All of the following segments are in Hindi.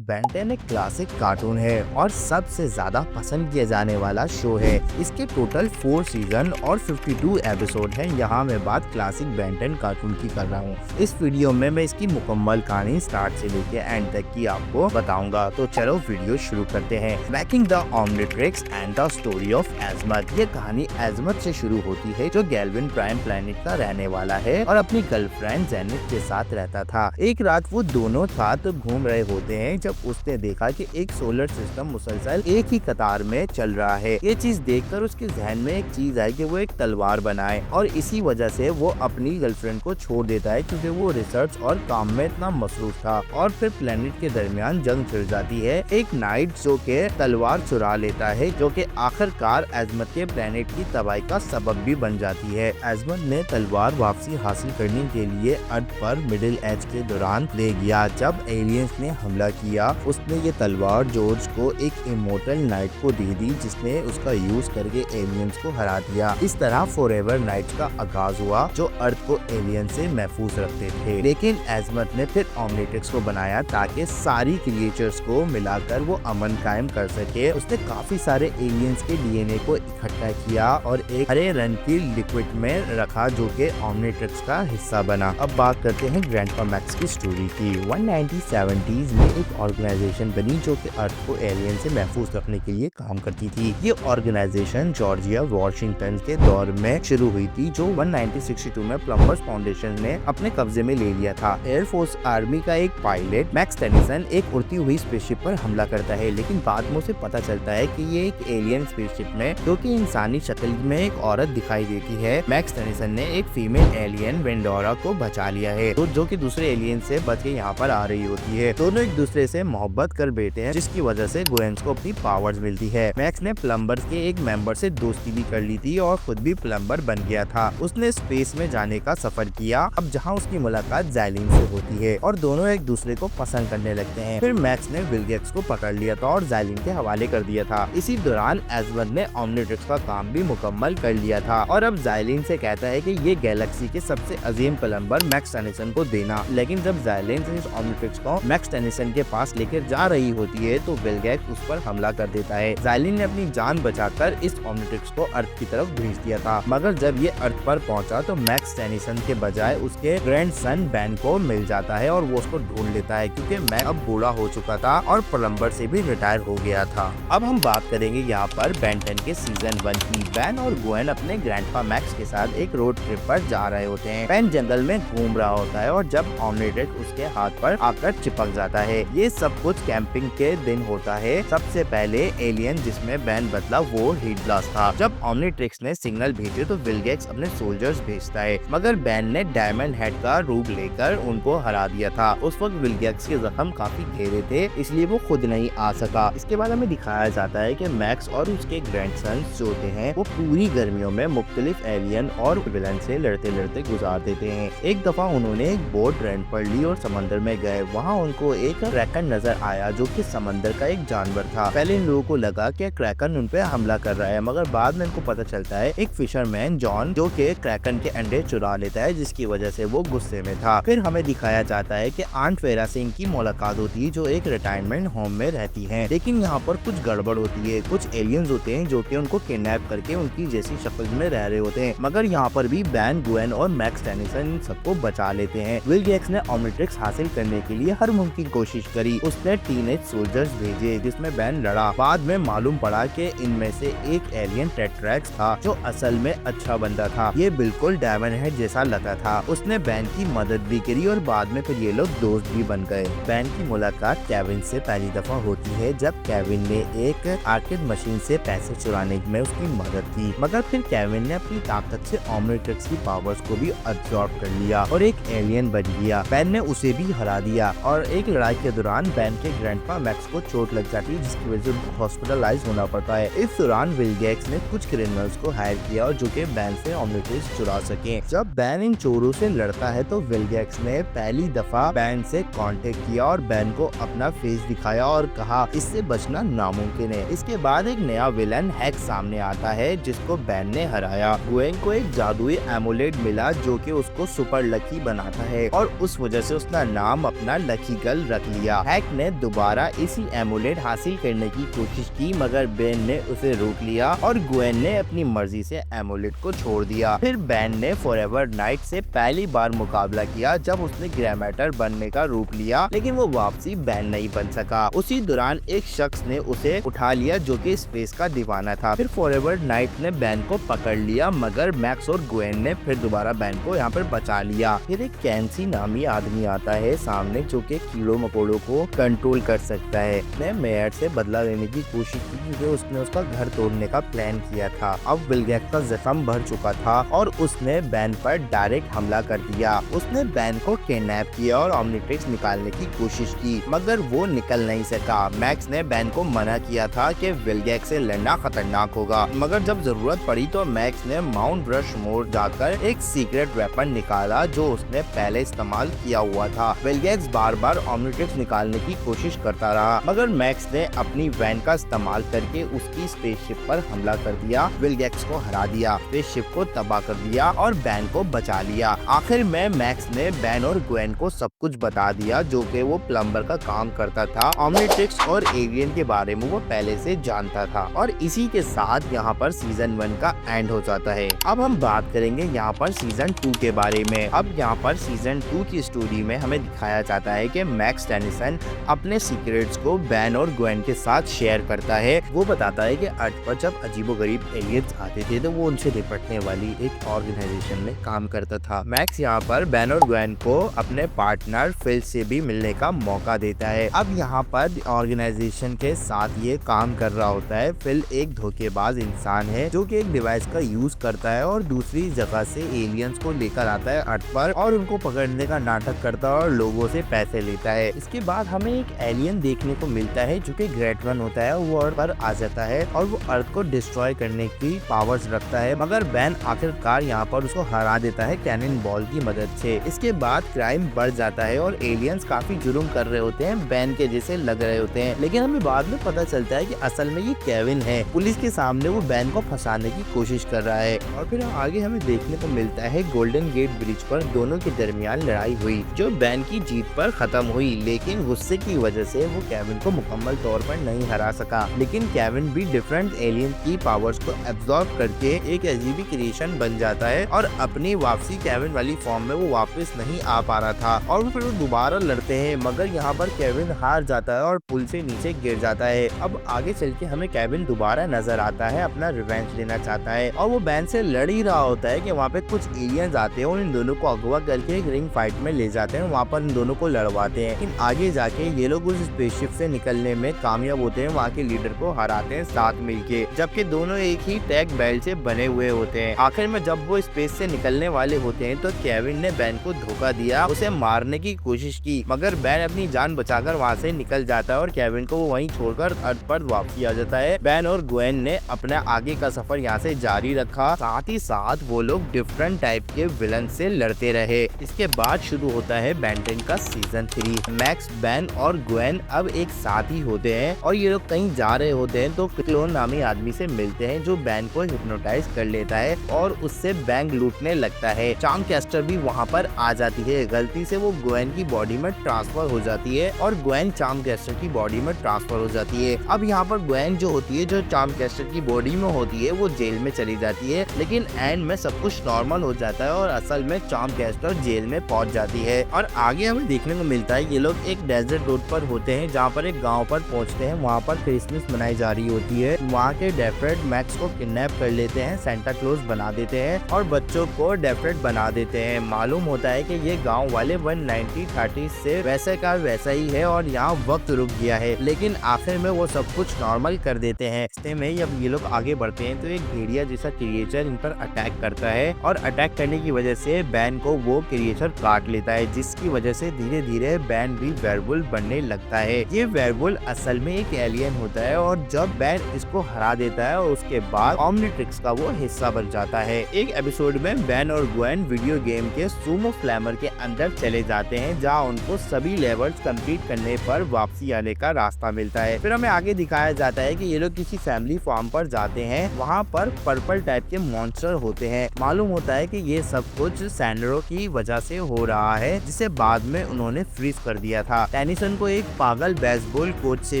बेन 10 एक क्लासिक कार्टून है और सबसे ज्यादा पसंद किया जाने वाला शो है। इसके टोटल 4 सीजन और 52 एपिसोड हैं। यहाँ मैं बात क्लासिक बेन 10 कार्टून की कर रहा हूँ। इस वीडियो में मैं इसकी मुकम्मल कहानी स्टार्ट से लेके एंड तक की आपको बताऊंगा। तो चलो वीडियो शुरू करते हैं। Backing the Omnitrix and the story of Azmuth. ये कहानी एज़मथ से शुरू होती है, जो गैल्विन प्राइम प्लेनेट का रहने वाला है और अपनी गर्लफ्रेंड जेनिथ के साथ रहता था। एक रात वो दोनों साथ घूम रहे होते हैं जब उसने देखा कि एक सोलर सिस्टम मुसलसल एक ही कतार में चल रहा है। ये चीज देखकर उसके जहन में एक चीज आई कि वो एक तलवार बनाए, और इसी वजह से वो अपनी गर्लफ्रेंड को छोड़ देता है क्योंकि वो रिसर्च और काम में इतना मसरूफ था। और फिर प्लेनेट के दरमियान जंग छिड़ जाती है। एक नाइट जो के तलवार चुरा लेता है, जो कि आखिरकार एज़मथ के प्लेनेट की तबाही का सबब भी बन जाती है। एज़मथ ने तलवार वापसी हासिल करने के लिए अर्थ पर मिडिल एज के दौरान ले गया। जब एलियंस ने हमला किया, उसने ये तलवार जॉर्ज को एक इमोर्टल नाइट को दे दी, जिसने उसका यूज करके एलियंस को हरा दिया। इस तरह फॉरएवर नाइट का आगाज हुआ, जो अर्थ को एलियन से महफूज रखते थे। लेकिन एज़मथ ने फिर ओमनिट्रिक्स को बनाया ताकि सारी क्रिएचर्स को मिलाकर वो अमन कायम कर सके। उसने काफी सारे एलियंस के डीएनए को इकट्ठा किया और एक हरे रंग की लिक्विड में रखा, जो कि ओमनिट्रिक्स का हिस्सा बना। अब बात करते हैं ग्रैंडपा मैक्स की स्टोरी की। 1970s में एक ऑर्गेनाइजेशन बनी जो कि अर्थ को एलियन से महफूज रखने के लिए काम करती थी। ये ऑर्गेनाइजेशन जॉर्जिया वॉशिंगटन के दौर में शुरू हुई थी, जो 1962 में प्लम्बर्स फाउंडेशन ने अपने कब्जे में ले लिया था। एयरफोर्स आर्मी का एक पायलट मैक्स टेनिसन एक उड़ती हुई स्पेसशिप पर हमला करता है, लेकिन बाद में उसे पता चलता है कि ये एक एलियन स्पेसशिप में, जो कि इंसानी शक्ल में एक औरत दिखाई देती है। मैक्स टेनिसन ने एक फीमेल एलियन वेंडोरा को बचा लिया है, तो जो कि दूसरे एलियन से बच के यहाँ पर आ रही होती है। दोनों एक दूसरे से मोहब्बत कर बैठे हैं, जिसकी वजह से ग्वेन्स को अपनी पावर्स मिलती है। मैक्स ने प्लम्बर्स के एक मेंबर से दोस्ती भी कर ली थी और खुद भी प्लम्बर बन गया था। उसने स्पेस में जाने का सफर किया, अब जहाँ उसकी मुलाकात ज़ाइलिन से होती है और दोनों एक दूसरे को पसंद करने लगते हैं। फिर मैक्स ने विलगेक्स को पकड़ लिया था और ज़ाइलिन के हवाले कर दिया था। इसी दौरान एज़मथ ने ओमनिट्रिक्स का काम भी मुकम्मल कर लिया था और अब ज़ाइलिन से कहता है कि ये गैलेक्सी के सबसे अजीम प्लम्बर मैक्स टेनिसन को देना। लेकिन जब ज़ाइलिन इस ओमनिट्रिक्स को मैक्स टेनिसन के पास लेकर जा रही होती है, तो विलगेक्स उस पर हमला कर देता है। ज़ाइलिन ने अपनी जान बचाकर इस ओमनिट्रिक्स को अर्थ की तरफ भेज दिया था, मगर जब ये अर्थ पर पहुंचा तो मैक्स टेनिसन के बजाय उसके ग्रैंडसन बेन को मिल जाता है और वो उसको ढूंढ लेता है, क्योंकि मैक्स अब बूढ़ा हो चुका था और प्लम्बर से भी रिटायर हो गया था। अब हम बात करेंगे यहाँ पर बेन 10 के सीजन 1 की। बेन और ग्वेन अपने ग्रैंडपा मैक्स के साथ एक रोड ट्रिप पर जा रहे होते हैं। बेन जंगल में घूम रहा होता है और जब ओमनिट्रिक्स उसके हाथ पर आकर चिपक जाता है। ये सब कुछ कैंपिंग के दिन होता है। सबसे पहले एलियन जिसमें बेन बदला वो हीट ब्लास्ट था। जब ओमनिट्रिक्स ने सिग्नल भेजे तो विलगेक्स अपने सोल्जर्स भेजता है, मगर बेन ने डायमंड हेड का रूप लेकर उनको हरा दिया था। उस वक्त विलगेक्स के जख्म काफी गहरे थे, इसलिए वो खुद नहीं आ सका। इसके बाद हमें दिखाया जाता है कि मैक्स और उसके ग्रैंडसन जो होते हैं वो पूरी गर्मियों में मुख्तलिफ एलियन और विलन से लड़ते लड़ते गुजार देते हैं। एक दफा उन्होंने एक बोट रेंट पर ली और समंदर में गए। वहाँ उनको एक क्रैकन नजर आया, जो कि समंदर का एक जानवर था। पहले इन लोगों को लगा कि क्रैकन उन पे हमला कर रहा है, मगर बाद में इनको पता चलता है एक फिशरमैन जॉन जो कि क्रैकन के अंडे चुरा लेता है, जिसकी वजह से वो गुस्से में था। फिर हमें दिखाया जाता है कि आंट फेरा से इनकी मुलाकात होती है, जो एक रिटायरमेंट होम में रहती है। लेकिन यहाँ पर कुछ गड़बड़ होती है। कुछ एलियंस होते हैं जो कि उनको किडनैप करके उनकी जैसी शक्ल में रह रहे होते हैं, मगर यहाँ पर भी बेन, ग्वेन और मैक्स टेनिसन सबको बचा लेते हैं। विलगेक्स ने ओमनिट्रिक्स हासिल करने के लिए हर मुमकिन कोशिश करी। उसने टीनेज सोल्जर्स भेजे जिसमें बेन लड़ा। बाद में मालूम पड़ा कि इनमें से एक एलियन टेट्रैक्स था, जो असल में अच्छा बंदा था। ये बिल्कुल डायमंड हेड जैसा लगा था। उसने बेन की मदद भी करी और बाद में फिर ये लोग दोस्त भी बन गए। बेन की मुलाकात केविन से पहली दफा होती है, जब केविन ने एक आर्केड मशीन से पैसे चुराने में उसकी मदद की, मगर फिर केविन ने अपनी ताकत से ओमनिट्रिक्स की पावर्स को भी अब्सॉर्ब कर लिया और एक एलियन बन गया। बेन ने उसे भी हरा दिया और एक लड़ाई के दौरान बेन के ग्रैंडपा मैक्स को चोट लग जाती है, जिसकी वजह से हॉस्पिटलाइज होना पड़ता है। इस दौरान विलगेक्स ने कुछ क्रिमिनल्स को हायर किया और जो कि बेन से ओमनिट्रिक्स चुरा सके। जब बेन इन चोरों से लड़ता है तो विलगेक्स ने पहली दफा बेन से कांटेक्ट किया और बेन को अपना फेस दिखाया और कहा इससे बचना नामुमकिन है। इसके बाद एक नया विलन हैक सामने आता है, जिसको बेन ने हराया। ग्वेन को एक जादुई एमुलेट मिला, जो कि उसको सुपर लकी बनाता है और उस वजह से उसका नाम अपना लकी गर्ल रख लिया। हैक ने दोबारा इसी एमुलेट हासिल करने की कोशिश की, मगर बेन ने उसे रोक लिया और ग्वेन ने अपनी मर्जी से एमुलेट को छोड़ दिया। फिर बेन ने फॉरएवर नाइट से पहली बार मुकाबला किया जब उसने ग्रे मैटर बनने का रूप लिया, लेकिन वो वापसी बेन नहीं बन सका। उसी दौरान एक शख्स ने उसे उठा लिया जो कि स्पेस का दीवाना था। फिर फॉरएवर नाइट ने बेन को पकड़ लिया, मगर मैक्स और ग्वेन ने फिर दोबारा बेन को यहाँ पर बचा लिया। फिर एक कैंसी नामी आदमी आता है सामने जो कि कीड़ों मकोड़ों को कंट्रोल कर सकता है। उसने मेयर से बदला लेने की कोशिश की क्योंकि उसने उसका घर तोड़ने का प्लान किया था। अब विलगैक्स का जख्म भर चुका था और उसने बेन पर डायरेक्ट हमला कर दिया। उसने बेन को किडनैप किया और ओमनिट्रिक्स निकालने की कोशिश की, मगर वो निकल नहीं सका। मैक्स ने बेन को मना किया था कि विलगैक्स से लड़ना खतरनाक होगा, मगर जब जरूरत पड़ी तो मैक्स ने माउंट रशमोर जाकर एक सीक्रेट वेपन निकाला जो उसने पहले इस्तेमाल किया हुआ था। विलगैक्स बार बार ओमनिट्रिक्स निकालने की कोशिश करता रहा, मगर मैक्स ने अपनी वैन का इस्तेमाल करके उसकी स्पेसशिप पर हमला कर दिया, विलगैक्स को हरा दिया, स्पेसशिप को तबाह कर दिया और बेन को बचा लिया। आखिर में मैक्स ने बेन और ग्वेन को सब कुछ बता दिया जो कि वो प्लम्बर का काम करता था। ओमनिट्रिक्स और एलियन के बारे में वो पहले से जानता था और इसी के साथ यहाँ पर सीजन 1 का एंड हो जाता है। अब हम बात करेंगे यहाँ पर सीजन 2 के बारे में। अब यहाँ पर सीजन 2 की स्टोरी में हमें दिखाया जाता है कि मैक्स टेनिसन अपने सीक्रेट्स को बेन और ग्वेन के साथ शेयर करता है। वो बताता है कि अर्थ पर जब अजीबोगरीब एलियंस आते थे तो वो उनसे निपटने वाली एक ऑर्गेनाइजेशन में काम करता था। मैक्स यहाँ पर बेन और ग्वेन को अपने पार्टनर फिल से भी मिलने का मौका देता है। अब यहाँ पर ऑर्गेनाइजेशन के साथ ये काम कर रहा होता है। फिल एक धोखेबाज इंसान है जो कि एक डिवाइस का यूज करता है और दूसरी जगह से एलियंस को लेकर आता है अर्थ पर और उनको पकड़ने का नाटक करता है और लोगों से पैसे लेता है। इसके बाद हमें एक एलियन देखने को मिलता है जो कि ग्रेट वन होता है। वो अर्थ पर आ जाता है और वो अर्थ को डिस्ट्रॉय करने की पावर्स रखता है, मगर बेन आखिरकार यहाँ पर उसको हरा देता है कैनन बॉल की मदद से। इसके बाद क्राइम बढ़ जाता है और एलियंस काफी जुर्म कर रहे होते हैं, बेन के जैसे लग रहे होते हैं, लेकिन हमें बाद में पता चलता है कि असल में ये केविन है। पुलिस के सामने वो बेन को फंसाने की कोशिश कर रहा है और फिर आगे हमें देखने को मिलता है गोल्डन गेट ब्रिज पर दोनों के दरमियान लड़ाई हुई जो बेन की जीत पर खत्म हुई, लेकिन गुस्से की वजह से वो केविन को मुकम्मल तौर पर नहीं हरा सका। लेकिन केविन भी डिफरेंट एलियन की पावर्स को एब्जॉर्ब करके एक अजीबी क्रिएशन बन जाता है और अपनी वापसी केविन वाली फॉर्म में वो वापस नहीं आ पा रहा था और फिर वो दोबारा लड़ते हैं, मगर यहाँ पर केविन हार जाता है और पुल से नीचे गिर जाता है। अब आगे चल के हमें केविन दोबारा नजर आता है, अपना रिवेंज लेना चाहता है और वो बेन से लड़ ही रहा होता है कि वहाँ पे कुछ एलियंस आते हैं और इन दोनों को अगवा करके एक रिंग फाइट में ले जाते हैं, वहाँ पर इन दोनों को लड़वाते हैं। लेकिन आगे जाके ये लोग उस स्पेसशिप से निकलने में कामयाब होते हैं, वहाँ के लीडर को हराते हैं साथ मिलके, जबकि दोनों एक ही टैग बेल्ट से बने हुए होते हैं। आखिर में जब वो स्पेस से निकलने वाले होते हैं तो केविन ने बेन को धोखा दिया, उसे मारने की कोशिश की, मगर बेन अपनी जान बचाकर वहाँ से निकल जाता है और केविन को वहीं छोड़कर अर्थ पर वापसी आ जाता है। बेन और ग्वेन ने अपना आगे का सफर यहाँ से जारी रखा, साथ ही साथ वो लोग डिफरेंट टाइप के विलन से लड़ते रहे। इसके बाद शुरू होता है बेन 10 का सीजन 3। मैक्स, बेन और ग्वेन अब एक साथ ही होते हैं और ये लोग कहीं जा रहे होते हैं तो क्लोन नामी आदमी से मिलते हैं जो बेन को हिप्नोटाइज कर लेता है और उससे बैंक लूटने लगता है। चार्म कैस्टर भी वहाँ पर आ जाती है, गलती से वो ग्वेन की बॉडी में ट्रांसफर हो जाती है और ग्वेन चार्म कैस्टर की बॉडी में ट्रांसफर हो जाती है। अब यहाँ पर ग्वेन जो होती है, जो चार्म कैस्टर की बॉडी में होती है, वो जेल में चली जाती है, लेकिन एंड में सब कुछ नॉर्मल हो जाता है और असल में चार्म कैस्टर जेल में पहुंच जाती है। और आगे हमें देखने को मिलता है ये लोग एक डेजर्ट रोड पर होते हैं जहाँ पर एक गाँव पर पहुँचते हैं, वहाँ पर क्रिसमस मनाई जा रही होती है। वहाँ के डेफ्रेड मैक्स को किडनैप कर लेते हैं, सेंटा क्लॉज बना देते हैं और बच्चों को डेफ्रेड बना देते हैं। मालूम होता है कि ये गांव वाले 190-30 से वैसे का वैसा ही है और यहाँ वक्त रुक गया है, लेकिन आखिर में वो सब कुछ नॉर्मल कर देते हैं। इसमें में जब ये लोग आगे बढ़ते हैं तो एक भेड़िया जैसा क्रिएचर इन पर अटैक करता है और अटैक करने की वजह से बेन को वो क्रिएचर काट लेता है, जिसकी वजह से धीरे धीरे बेन भी वेयरवुल्फ बनने लगता है। ये वेयरवुल्फ असल में एक एलियन होता है और जब बेन इसको हरा देता है और उसके बाद ओमनिट्रिक्स का वो हिस्सा बन जाता है। एक एपिसोड में बेन और ग्वेन वीडियो गेम के सुमो फ्लैमर के अंदर चले जाते हैं जहाँ उनको सभी लेवल्स कंप्लीट करने पर वापसी आने का रास्ता मिलता है। फिर हमें आगे दिखाया जाता है कि ये लोग किसी फैमिली फार्म पर जाते हैं, वहाँ पर पर्पल टाइप के मॉन्स्टर होते हैं। मालूम होता है कि ये सब कुछ सैंडरो की वजह से हो रहा है, जिसे बाद में उन्होंने फ्रीज कर दिया था। टेनिसन को एक पागल बेसबॉल कोच से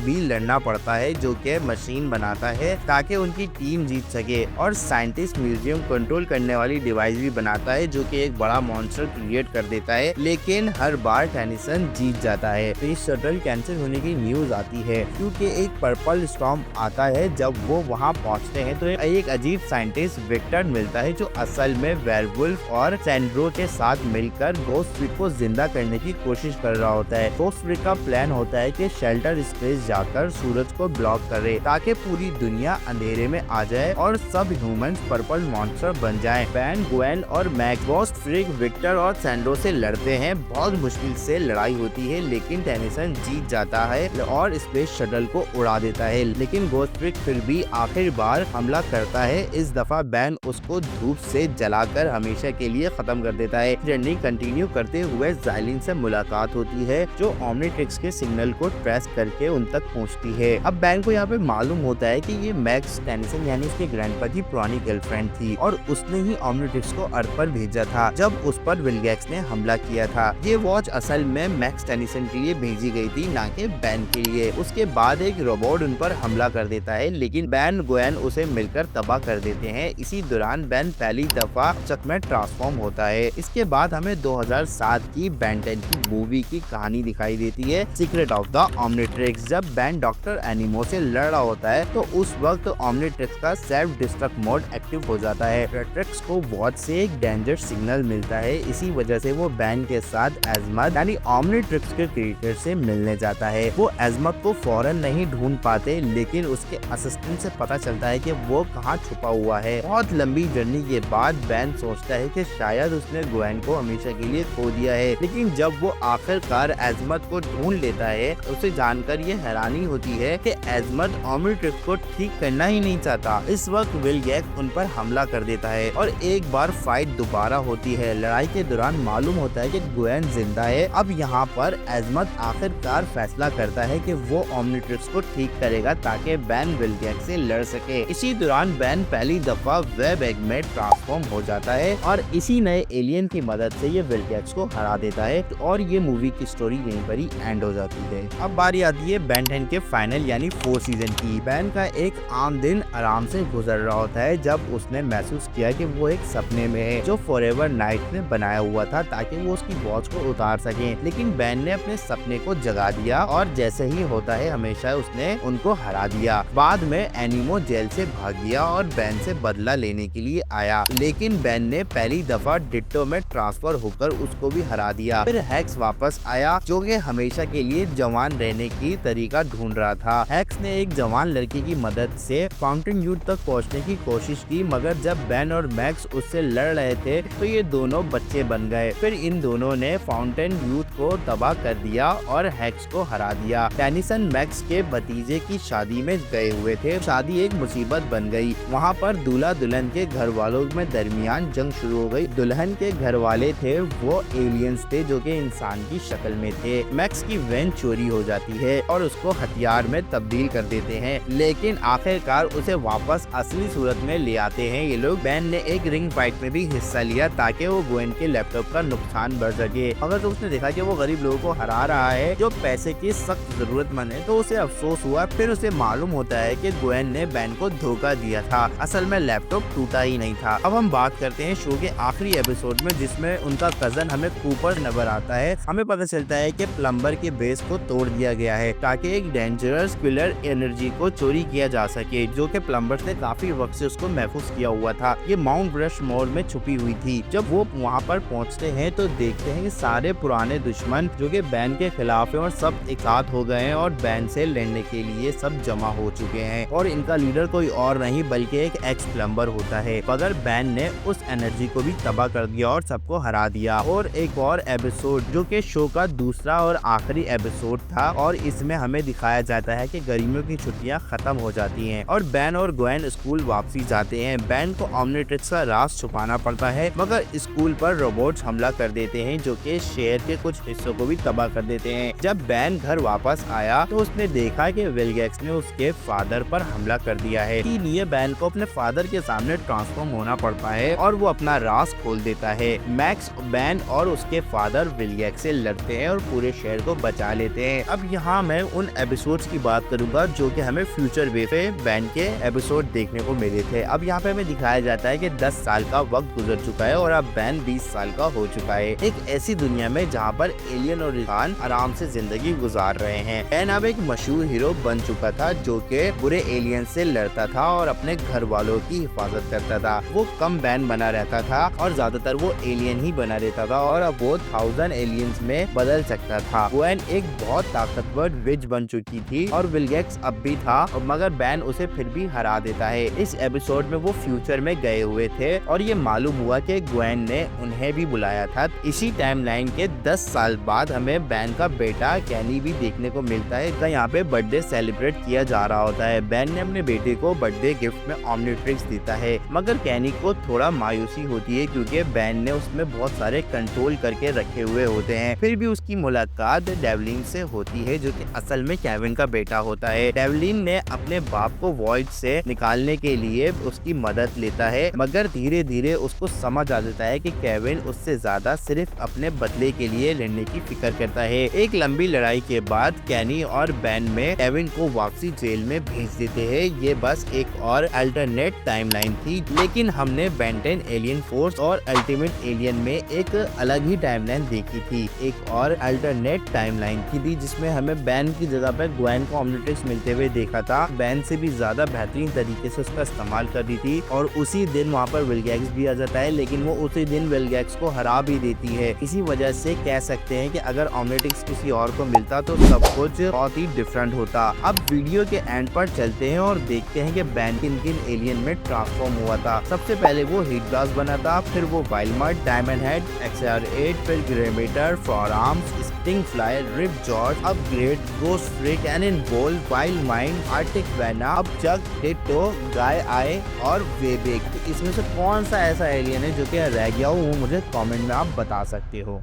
भी लड़ना पड़ता है जो कि मशीन बनाता है ताकि उनकी टीम जीत सके, और साइंटिस्ट म्यूजियम कंट्रोल करने वाली डिवाइस भी बनाता है जो कि एक बड़ा मॉन्स्टर क्रिएट कर देता है, लेकिन हर बार टेनिसन जीत जाता है। स्पेस शटल कैंसिल होने की न्यूज आती है क्योंकि एक पर्पल स्टॉर्म आता है। जब वो वहाँ पहुँचते हैं तो एक अजीब साइंटिस्ट विक्टर मिलता है जो असल में वेयरवुल्फ और सैंड्रो के साथ मिलकर गोस्टविक को जिंदा करने की कोशिश कर रहा होता है। गोस्टविक का प्लान होता है कि शेल्टर स्पेस जाकर सूरज को ब्लॉक करे ताकि पूरी दुनिया अंधेरे में आ जाए और सब ह्यूमंस पर्पल मॉन्स्टर बन जाएं। बैन, ग्वेन और मैक गोस्टविक विक्टर और सैंड्रो से लड़ते हैं। बहुत मुश्किल से लड़ाई होती है लेकिन टेनिसन जीत जाता है और स्पेस शटल को उड़ा देता है, लेकिन गोस्टविक फिर भी आखिर बार हमला करता है। इस दफा बैन उसको धूप से जलाकर हमेशा के लिए खत्म कर देता है। जर्नी कंटिन्यू करते हुए ज़ाइलिन से मुलाकात होती है जो ओमनिट्रिक्स के सिग्नल को ट्रेस करके उन तक पहुंचती है। अब बैन को यहाँ पे मालूम होता है कि ये मैक्स टेनिसन यानी उसके ग्रैंडपा की पुरानी गर्लफ्रेंड थी और उसने ही ओमनिट्रिक्स को अर्थ पर भेजा था जब उस पर विलगैक्स ने हमला किया था। ये वॉच असल में मैक्स टेनिसन के लिए भेजी गई थी, ना कि बैन के लिए। उसके बाद एक रोबोट उन पर हमला कर देता है लेकिन बैन ग्वेन उसे मिलकर तबाह कर देते हैं। इसी दौरान बैन पहली दफा चक में ट्रांसफॉर्म होता है। इसके बाद हमें 2007 की बेन 10 की मूवी की कहानी दिखाई देती है, सीक्रेट ऑफ द ओमनिट्रिक्स। जब बैन डॉक्टर एनिमो से लड़ रहा होता है तो उस वक्त ओमनिट्रिक्स का सेल्फ डिस्ट्रक्ट मोड एक्टिव हो जाता है। रेट्रिक्स को वॉच से एक डेंजर सिग्नल मिलता है, इसी वजह से वो बैन के साथ एजमत यानी ओमनिट्रिक्स के क्रिएटर से मिलने जाता है। वो एजमत को फौरन नहीं ढूंढ पाते लेकिन उसके असिस्टेंट से पता चलता है कि वो कहाँ छुपा हुआ है। बहुत लंबी जर्नी के बाद बैन सोचता है कि शायद उसने ग्वेन को हमेशा के लिए खो दिया है, लेकिन जब वो आखिरकार एजमत को ढूंढ लेता है उसे जानकर ये हैरानी होती है कि एजमत ओमनिट्रिक्स को ठीक करना ही नहीं चाहता। इस वक्त विलगैक्स उन पर हमला कर देता है और एक बार फाइट दोबारा होती है। लड़ाई के दौरान मालूम होता है कि ग्वेन जिंदा है। अब यहाँ पर एजमत आखिरकार फैसला करता है कि वो ओमनिट्रिक्स को ठीक करेगा ताकि बैन विलगैक्स से लड़ सके। इसी दौरान बैन पहली दफा वेब एग में ट्रांसफॉर्म हो जाता है और इसी नए एलियन की मदद से ये विलगैक्स को हरा देता है और ये मूवी की स्टोरी यहीं पर ही एंड हो जाती है। अब बारी आती है बेन 10 के फाइनल यानी 4 सीजन की। बैन का एक आम दिन आराम से गुजर रहा होता है जब उसने महसूस किया कि वो एक सपने में है जो फॉरएवर नाइट ने बनाया हुआ था ताकि वो उसकी वॉच को उतार सके, लेकिन बैन ने अपने सपने को जगा दिया और जैसे ही होता है हमेशा उसने उनको हरा दिया। बाद में एनिमो जेल से भाग गया और बैन से बदला लेने के लिए आया, लेकिन बैन ने पहली दफा डिट्टो में ट्रांसफर होकर उसको भी हरा दिया। फिर हैक्स वापस आया जो कि हमेशा के लिए जवान रहने की तरीका ढूंढ रहा था। हैक्स ने एक जवान लड़की की मदद से फाउंटेन यूथ तक पहुंचने की कोशिश की, मगर जब बैन और मैक्स उससे लड़ रहे थे तो ये दोनों बच्चे बन गए। फिर इन दोनों ने फाउंटेन यूथ को तबाह कर दिया और हैक्स को हरा दिया। टेनिसन मैक्स के भतीजे की शादी में गए हुए थे। शादी एक मुसीबत बन गई। वहाँ पर दूल्हा दुल्हन के घर वालों में दरमियान जंग शुरू हो गई। दुल्हन के घर वाले थे वो एलियंस थे जो कि इंसान की शक्ल में थे। मैक्स की वैन चोरी हो जाती है और उसको हथियार में तब्दील कर देते हैं, लेकिन आखिरकार उसे वापस असली सूरत में ले आते हैं ये लोग। बैन ने एक रिंग फाइट में भी हिस्सा लिया ताकि वो ग्वेन के लैपटॉप का नुकसान बढ़ सके। अगर तो उसने देखा कि वो गरीब लोगों को हरा रहा है जो पैसे की सख्त जरूरतमंद है तो उसे अफसोस हुआ। फिर उसे मालूम होता है कि ग्वेन ने बैन को धोखा दिया था, असल में लैपटॉप टूटा ही नहीं था। अब हम बात करते हैं शो के आखिरी एपिसोड में जिसमें उनका कजन हमें कूपर नजर आता है। हमें पता चलता है कि प्लम्बर के बेस को तोड़ दिया गया है ताकि एक डेंजरस किलर एनर्जी को चोरी किया जा सके जो कि प्लम्बर ने काफी वक्त से उसको महफूज किया हुआ था। ये माउंट ब्रश मोड में छुपी हुई थी। जब वो वहाँ पर पहुँचते हैं तो देखते हैं कि सारे पुराने दुश्मन जो कि बैन के खिलाफ है और सब एक साथ हो गए हैं और बैन से लड़ने के लिए सब जमा हो चुके हैं और इनका लीडर कोई और नहीं बल्कि एक एक्स प्लम्बर होता है, मगर बैन ने उस एनर्जी को भी तबाह कर दिया और सबको हरा दिया। और एक और एपिसोड जो कि शो का दूसरा और आखिरी एपिसोड था और इसमें हमें दिखाया जाता है कि गर्मियों की छुट्टियां खत्म हो जाती हैं और बैन और ग्वेन स्कूल वापसी जाते हैं। बैन को ओमनिट्रिक्स का राज छुपाना पड़ता है मगर स्कूल पर रोबोट्स हमला कर देते हैं जो कि शहर के कुछ हिस्सों को भी तबाह कर देते हैं। जब बैन घर वापस आया तो उसने देखा कि विलगैक्स ने उसके फादर पर हमला कर दिया है, इसलिए बैन को अपने फादर के सामने ट्रांसफॉर्म होना पड़ता है और वो अपना राज खोल देता है। मैक्स, बैन और उसके फादर विलगैक्स से लड़ते हैं और पूरे शहर को बचा लेते हैं। अब यहाँ मैं उन एपिसोड्स की बात करूंगा जो कि हमें फ्यूचर वे पे बैन के एपिसोड देखने को मिले थे। अब यहाँ पे हमें दिखाया जाता है कि 10 साल का वक्त गुजर चुका है और अब बैन 20 साल का हो चुका है, एक ऐसी दुनिया में जहाँ पर एलियन और इंसान आराम से जिंदगी गुजार रहे हैं। बैन अब एक मशहूर हीरो बन चुका था जो कि बुरे एलियन से लड़ता था और अपने घर वालों की हिफाजत करता था। वो कम बैन बना रहता था और ज्यादातर वो एलियन ही बना रहता था और अब वो 1000 एलियंस में बदल सकता था। बैन एक बहुत ताकतवर विच बन चुकी थी और विल गेट्स अब भी था, मगर बैन उसे फिर भी हरा देता है। इस एपिसोड में वो फ्यूचर में गए हुए थे और ये मालूम हुआ कि ग्वेन ने उन्हें भी बुलाया था। इसी टाइमलाइन के 10 साल बाद हमें बैन का बेटा कैनी भी देखने को मिलता है। तो यहाँ पे बर्थडे सेलिब्रेट किया जा रहा होता है। बैन ने अपने बेटे को बर्थडे गिफ्ट में ऑमनिट्रिक्स देता है, मगर कैनी को थोड़ा मायूसी होती है क्योंकि बैन ने उसमें बहुत सारे कंट्रोल करके रखे हुए होते हैं। फिर भी उसकी मुलाकात डेवलिन से होती है जो कि असल में केविन का बेटा होता है। डेवलिन ने अपने बाप को वॉइड से निकालने के लिए उसकी मदद लेता है, मगर धीरे धीरे उसको समझ आ जाता है कि केविन उससे ज्यादा सिर्फ अपने बदले के लिए लड़ने की फिक्र करता है। एक लंबी लड़ाई के बाद कैनी और बैन में केविन को वापसी जेल में भेज देते हैं। ये बस एक और अल्टरनेट टाइमलाइन थी, लेकिन हमने बेंटेन एलियन फोर्स और अल्टीमेट एलियन में एक अलग ही टाइमलाइन देखी थी। एक और अल्टरनेट टाइमलाइन थी जिसमें हमें बैन की जगह पर ग्वेन को ऑमनिट्रिक्स मिलते हुए देखा था। बैन से भी ज्यादा बेहतरीन तरीके से उसका इस्तेमाल कर रही थी और उसी दिन वहाँ पर विल गेट्स भी आ जाता है, लेकिन वो उसी दिन विल गेट्स को हरा भी देती है। इसी वजह से कह सकते हैं कि अगर ऑमनिट्रिक्स किसी और को मिलता तो सब कुछ बहुत ही डिफरेंट होता। अब वीडियो के एंड पर चलते हैं और देखते हैं कि बैन किन किन एलियन में ट्रांसफॉर्म हुआ था। सबसे पहले वो हीट ब्लास्ट बना था, फिर वो वाइल्डमर्ट, डायमंड हेड, XR8, फिर Grey Matter, Four Arms, Stinkfly, Ripjaws, Upgrade, Ghostfreak, Cannonbolt, Wildmutt, Arctiguana, Upchuck, ditto, गाय आए और वेबेक। इसमें से कौन सा ऐसा एलियन है जो कि रह गया हो, वो मुझे कमेंट में आप बता सकते हो।